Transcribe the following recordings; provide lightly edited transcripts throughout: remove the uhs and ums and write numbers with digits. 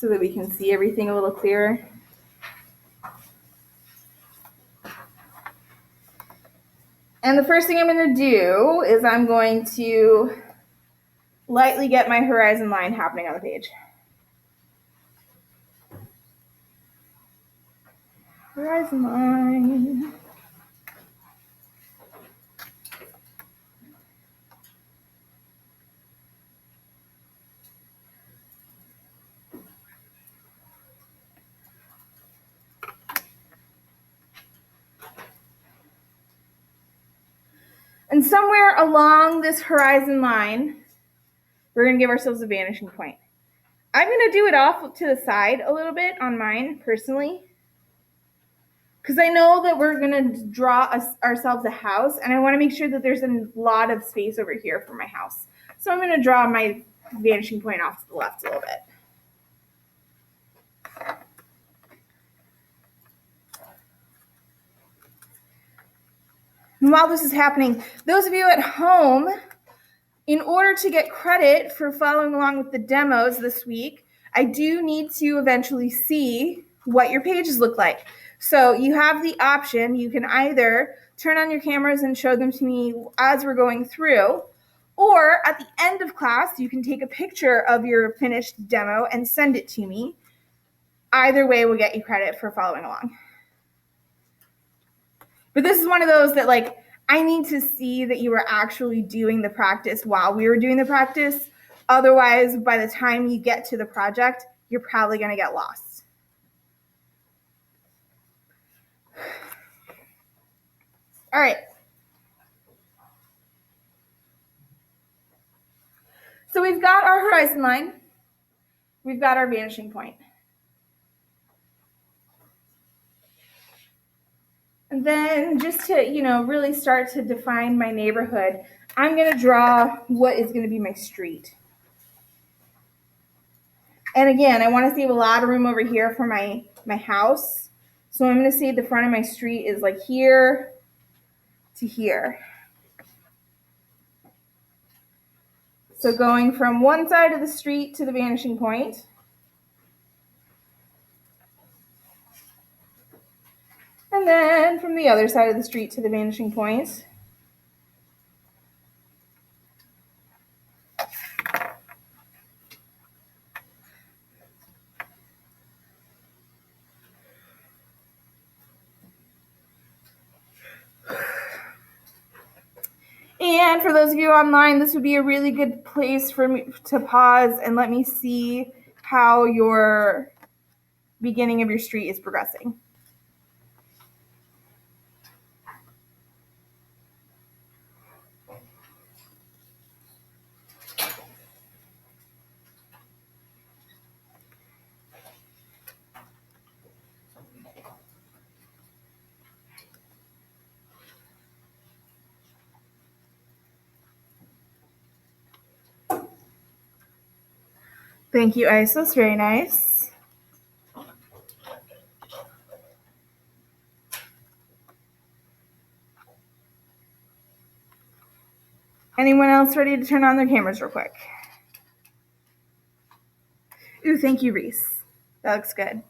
so that we can see everything a little clearer. And the first thing I'm going to do is I'm going to lightly get my horizon line happening on the page. Horizon line. And somewhere along this horizon line, we're going to give ourselves a vanishing point. I'm going to do it off to the side a little bit on mine personally, because I know that we're going to draw ourselves a house, and I want to make sure that there's a lot of space over here for my house. So I'm going to draw my vanishing point off to the left a little bit. And while this is happening, those of you at home, in order to get credit for following along with the demos this week, I do need to eventually see what your pages look like. So you have the option, you can either turn on your cameras and show them to me as we're going through, or at the end of class, you can take a picture of your finished demo and send it to me. Either way will get you credit for following along. But this is one of those that, like, I need to see that you were actually doing the practice while we were doing the practice. Otherwise, by the time you get to the project, you're probably going to get lost. All right. So we've got our horizon line. We've got our vanishing point. And then just to, really start to define my neighborhood, I'm going to draw what is going to be my street. And again, I want to save a lot of room over here for my house. So I'm going to say the front of my street is like here to here. So going from one side of the street to the vanishing point. And then from the other side of the street to the vanishing point. And for those of you online, this would be a really good place for me to pause and let me see how your beginning of your street is progressing. Thank you, Isis. Very nice. Anyone else ready to turn on their cameras real quick? Ooh, thank you, Reese. That looks good.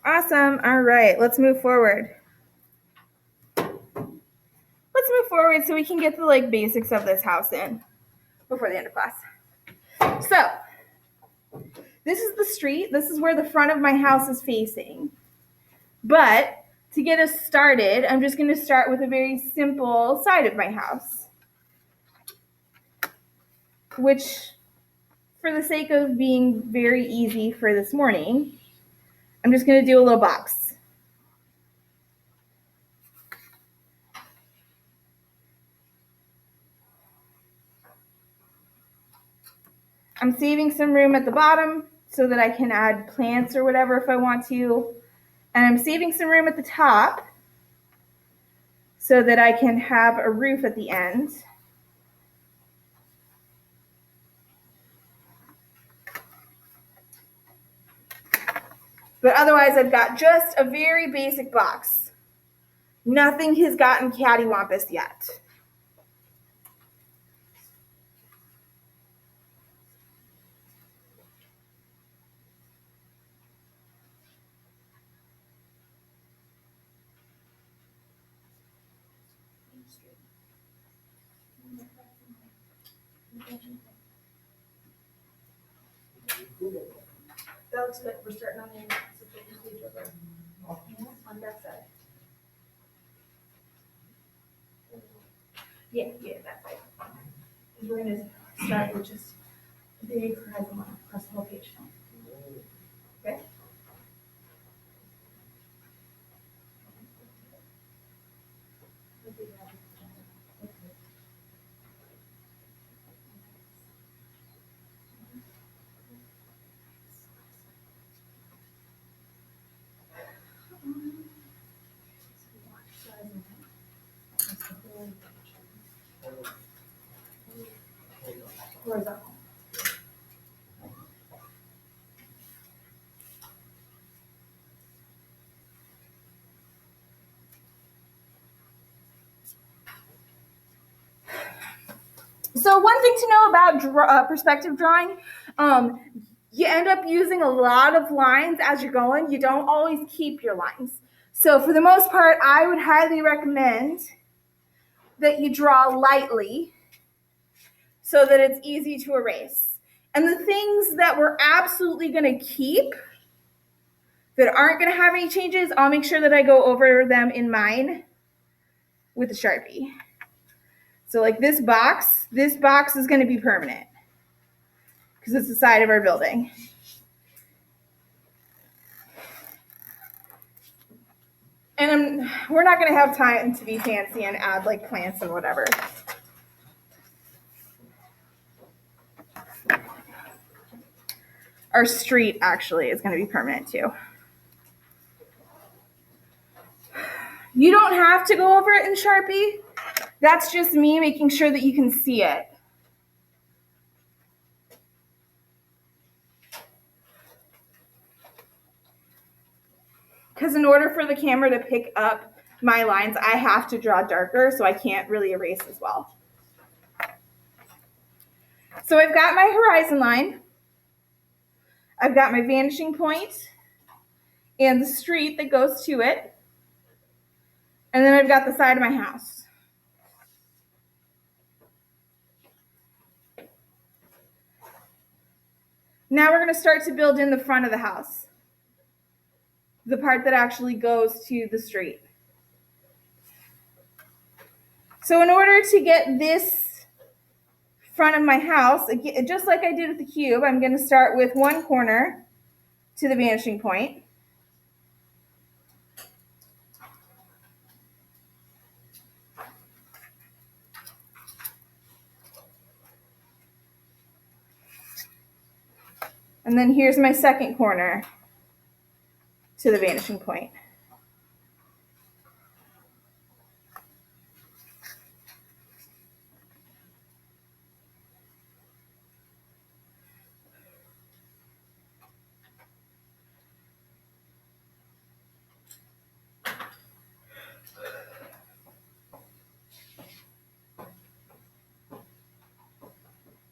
Awesome. All right, let's move forward. Let's move forward so we can get the basics of this house in before the end of class. So this is the street. This is where the front of my house is facing. But to get us started, I'm just going to start with a very simple side of my house, which, for the sake of being very easy for this morning, I'm just going to do a little box. I'm saving some room at the bottom so that I can add plants or whatever if I want to. And I'm saving some room at the top so that I can have a roof at the end. But otherwise, I've got just a very basic box. Nothing has gotten cattywampus yet. That looks good. We're starting on the page over on that side. Yeah, that side. We're gonna start with just a big horizon line across the whole page. Okay. Horizontal. So one thing to know about perspective drawing, you end up using a lot of lines as you're going. You don't always keep your lines. So for the most part, I would highly recommend that you draw lightly so that it's easy to erase. And the things that we're absolutely going to keep that aren't going to have any changes, I'll make sure that I go over them in mine with a Sharpie. So like this box is going to be permanent because it's the side of our building. And we're not going to have time to be fancy and add like plants and whatever. Our street actually is going to be permanent too. You don't have to go over it in Sharpie. That's just me making sure that you can see it. Because in order for the camera to pick up my lines, I have to draw darker, so I can't really erase as well. So I've got my horizon line. I've got my vanishing point and the street that goes to it. And then I've got the side of my house. Now we're going to start to build in the front of the house, the part that actually goes to the street. So in order to get this front of my house, just like I did with the cube, I'm going to start with one corner to the vanishing point. And then here's my second corner to the vanishing point.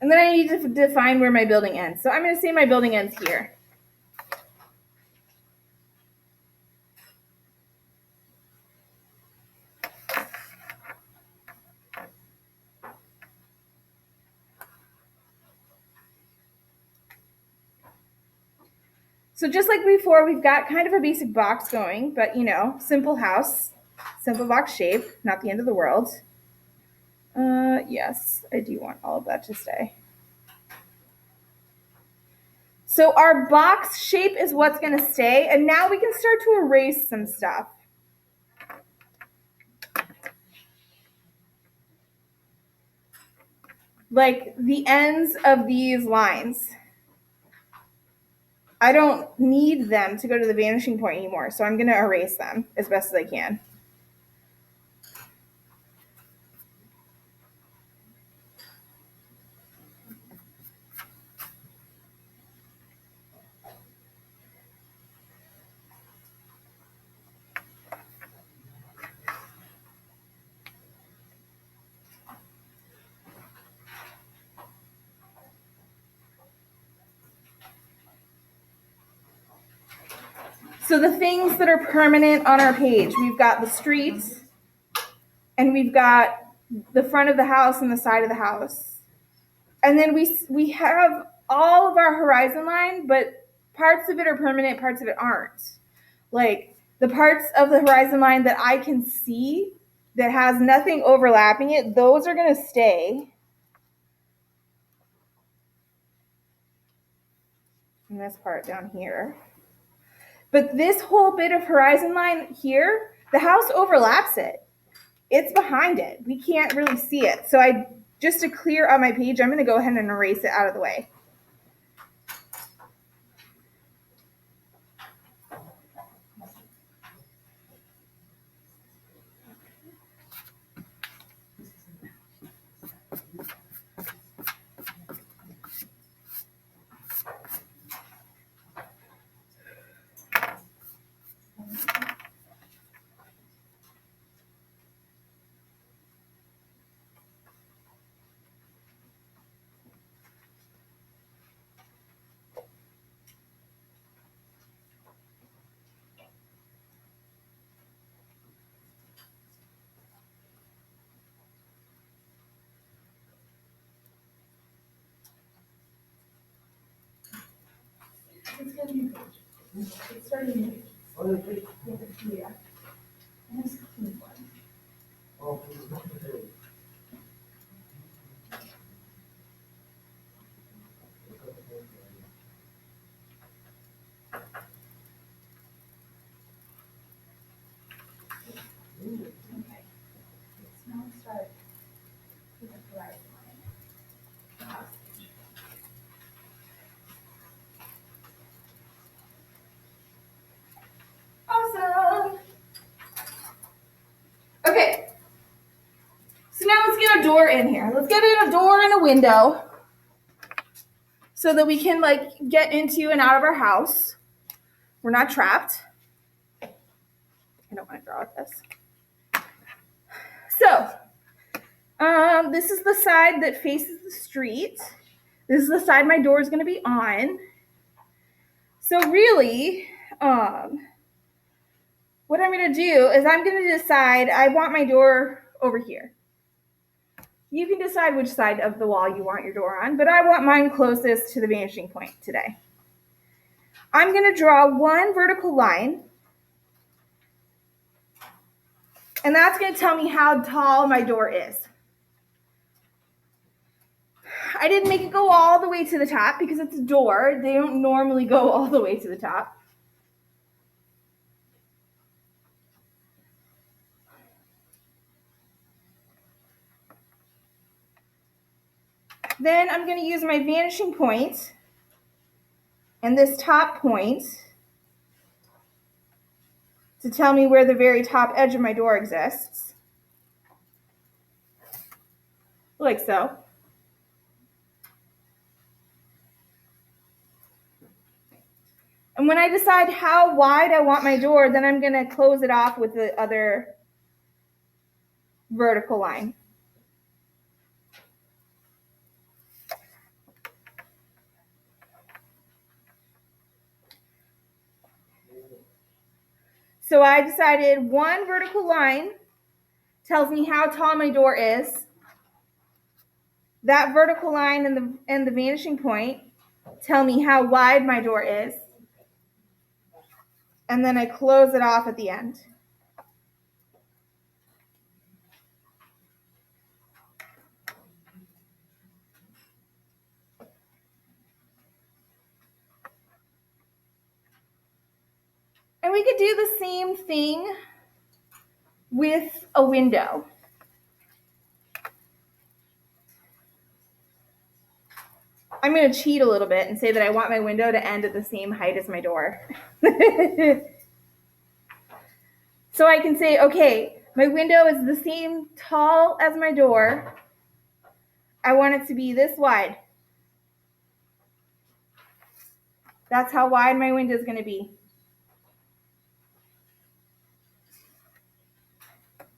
And then I need to define where my building ends. So I'm going to say my building ends here. So just like before, we've got kind of a basic box going, but simple house, simple box shape, not the end of the world. Yes, I do want all of that to stay. So our box shape is what's going to stay, and now we can start to erase some stuff. Like the ends of these lines. I don't need them to go to the vanishing point anymore, so I'm going to erase them as best as I can. So the things that are permanent on our page, we've got the streets, and we've got the front of the house and the side of the house. And then we have all of our horizon line, but parts of it are permanent, parts of it aren't. Like the parts of the horizon line that I can see that has nothing overlapping it, those are going to stay. And this part down here. But this whole bit of horizon line here, the house overlaps it. It's behind it. We can't really see it. So just to clear on my page, I'm going to go ahead and erase it out of the way. It's going to be a page. It's starting a page. Oh, the page? Yeah. And there's a clean one. Oh, it's not the page. Okay. Let's now start with the horizon line. Awesome. Okay. So now let's get a door in here. Let's get in a door and a window so that we can get into and out of our house. We're not trapped. I don't want to draw with this. So, this is the side that faces the street. This is the side my door is going to be on. So really, what I'm going to do is I'm going to decide I want my door over here. You can decide which side of the wall you want your door on, but I want mine closest to the vanishing point today. I'm going to draw one vertical line, and that's going to tell me how tall my door is. I didn't make it go all the way to the top because it's a door. They don't normally go all the way to the top. Then I'm going to use my vanishing point and this top point to tell me where the very top edge of my door exists. Like so. And when I decide how wide I want my door, then I'm going to close it off with the other vertical line. So I decided one vertical line tells me how tall my door is. That vertical line and the vanishing point tell me how wide my door is. And then I close it off at the end. And we could do the same thing with a window. I'm going to cheat a little bit and say that I want my window to end at the same height as my door. So I can say, okay, my window is the same tall as my door. I want it to be this wide. That's how wide my window is going to be.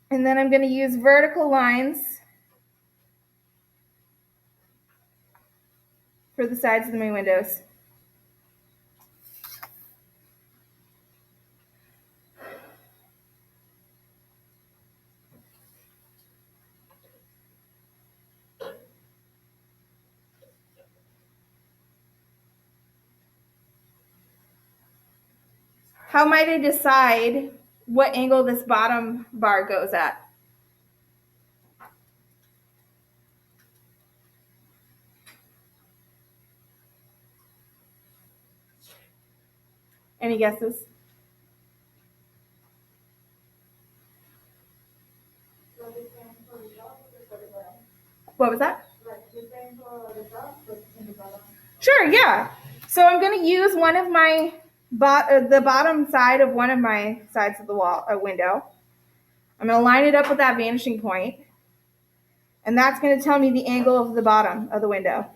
And then I'm going to use vertical lines for the sides of my windows. How might I decide what angle this bottom bar goes at? Any guesses? What was that? Sure, yeah. So I'm going to use one of my the bottom side of one of my sides of the wall, a window. I'm going to line it up with that vanishing point, and that's going to tell me the angle of the bottom of the window.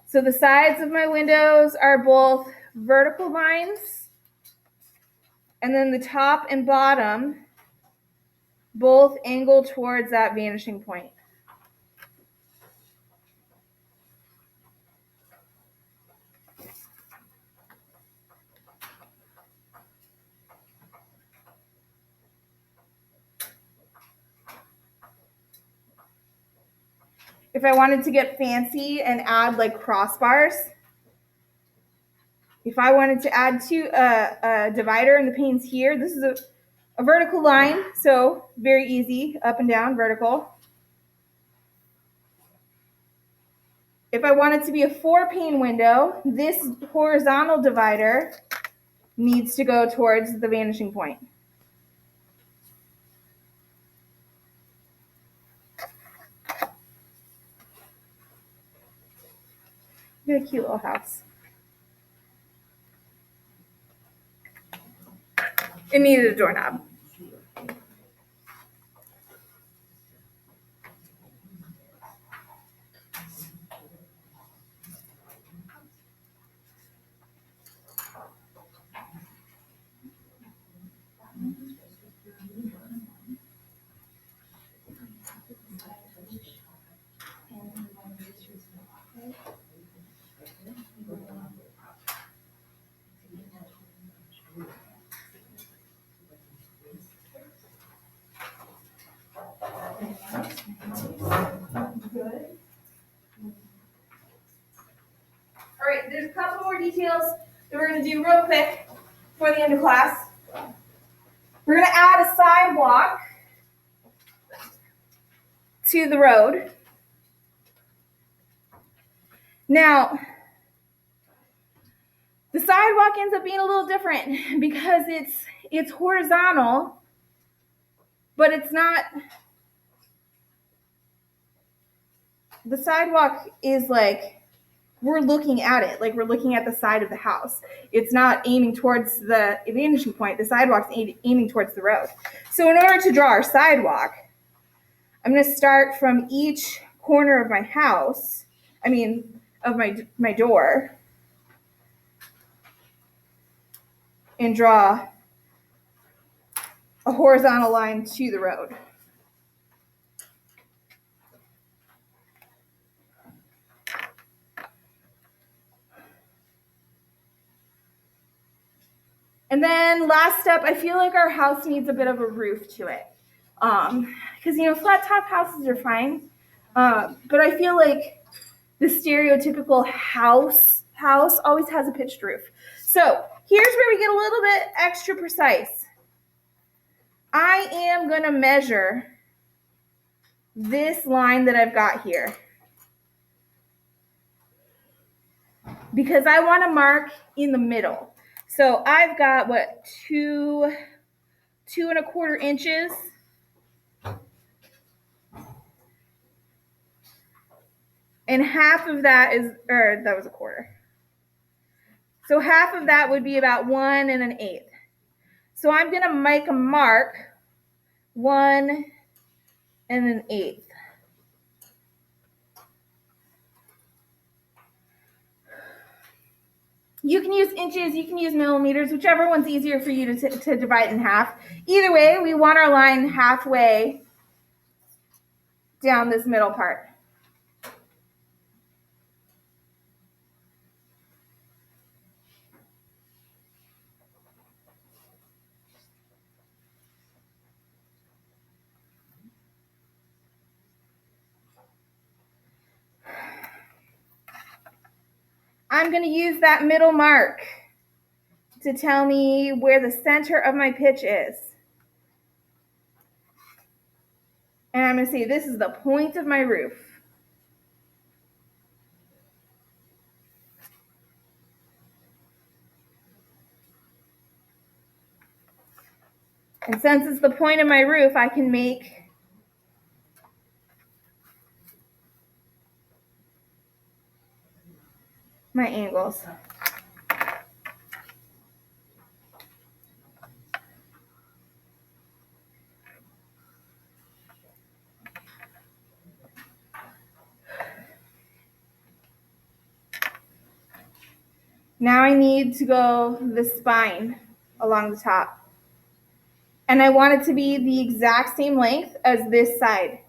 So the sides of my windows are both vertical lines, and then the top and bottom both angle towards that vanishing point. If I wanted to get fancy and add like crossbars, if I wanted to add a divider in the panes here, this is a vertical line, so very easy, up and down, vertical. If I want it to be a 4-pane window, this horizontal divider needs to go towards the vanishing point. Get a cute little house. It needed a doorknob. All right, there's a couple more details that we're going to do real quick before the end of class. We're going to add a sidewalk to the road. Now, the sidewalk ends up being a little different because it's horizontal, but it's not. The sidewalk is like, we're looking at it, like we're looking at the side of the house. It's not aiming towards the vanishing point. The sidewalk's aiming towards the road. So in order to draw our sidewalk, I'm going to start from each corner of my house, of my door, and draw a horizontal line to the road. And then last step, I feel like our house needs a bit of a roof to it. Because, flat top houses are fine. But I feel like the stereotypical house always has a pitched roof. So here's where we get a little bit extra precise. I am going to measure this line that I've got here, because I want to mark in the middle. So I've got, 2.25 inches. And half of that that was a quarter. So half of that would be about 1 1/8. So I'm going to make a mark 1 1/8. You can use inches, you can use millimeters, whichever one's easier for you to divide in half. Either way, we want our line halfway down this middle part. I'm going to use that middle mark to tell me where the center of my pitch is. And I'm going to say this is the point of my roof. And since it's the point of my roof, I can make my angles. Now I need to go the spine along the top. And I want it to be the exact same length as this side.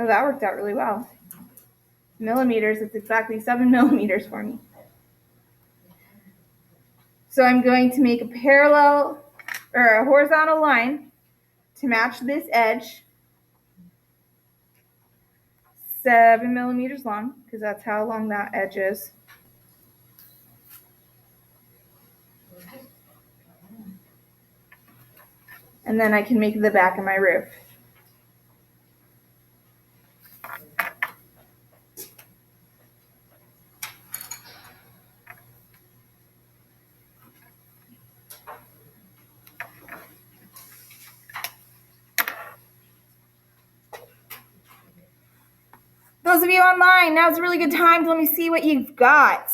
Oh, that worked out really well. Millimeters, it's exactly 7 millimeters for me. So I'm going to make a parallel or a horizontal line to match this edge. 7 millimeters long, because that's how long that edge is. And then I can make the back of my roof. Those of you online, now's a really good time to let me see what you've got.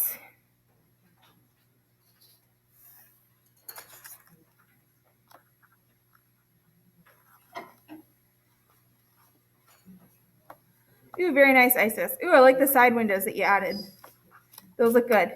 Ooh, very nice, Isis. Ooh, I like the side windows that you added. Those look good.